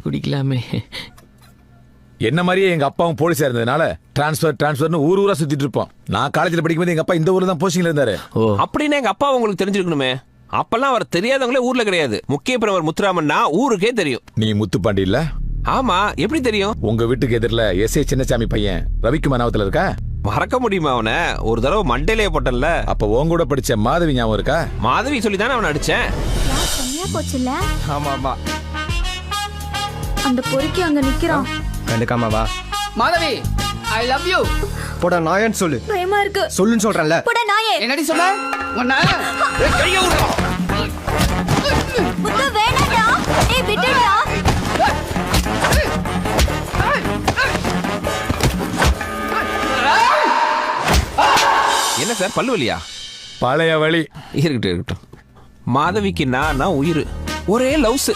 குடிக்கலாமே. என்ன மாதிரியே எங்க அப்பாவும் போலீஸா இருந்ததுனால டிரான்ஸ்ஃபர்னு ஊரா சுத்திட்டு இருப்போம். நான் காலேஜ்ல படிக்கும்போது எங்க அப்பா இந்த ஊர்ல தான் போஸ்டிங்ல இருந்தாரு. அப்படின்னு எங்க அப்பா உங்களுக்கு தெரிஞ்சிருக்கணுமே. அப்பெல்லாம் அவர் தெரியாதவங்களே ஊர்ல கிடையாது. முக்கிய பிரவர் முத்துராமன்னா ஊருக்கே தெரியும். நீ முத்துப்பாண்டி இல்ல? ஆமா, எப்படி தெரியும்? உங்க வீட்டுக்கு எதிரில எஸ்ஏ சின்னசாமி பையன் ரவிக்குமார் ஞாபகத்துல இருக்கா? மறக்க முடியுமா அவனை? ஒரு தடவை மண்டையிலே போட்டல. அப்ப உன் கூட படிச்ச மாதவி ஞாபகம் இருக்கா? மாதவி சொல்லி தானே அவனை அடிச்சேன். போச்சுல. ஆமா ஆமா, அந்த பொறுக்கி அங்க நிக்கிறான். கண்டுக்காம வா. Madhavi, I love you. போடா நாயன்னு சொல்லு. பயமா இருக்கு. சொல்லுன்னு சொல்றேன்ல. போடா நாயே. என்னடி சொன்ன? உன்ன கைய விடு. முத்து வேணாடா. ஏய் விட்டுடா. என்ன சார், பல்லு வலியா? பழைய வழி. இருக்கட்டும் இருக்கட்டும். மாதவிக்கு நான் உயிர். ஒரே லவ்ஸ்.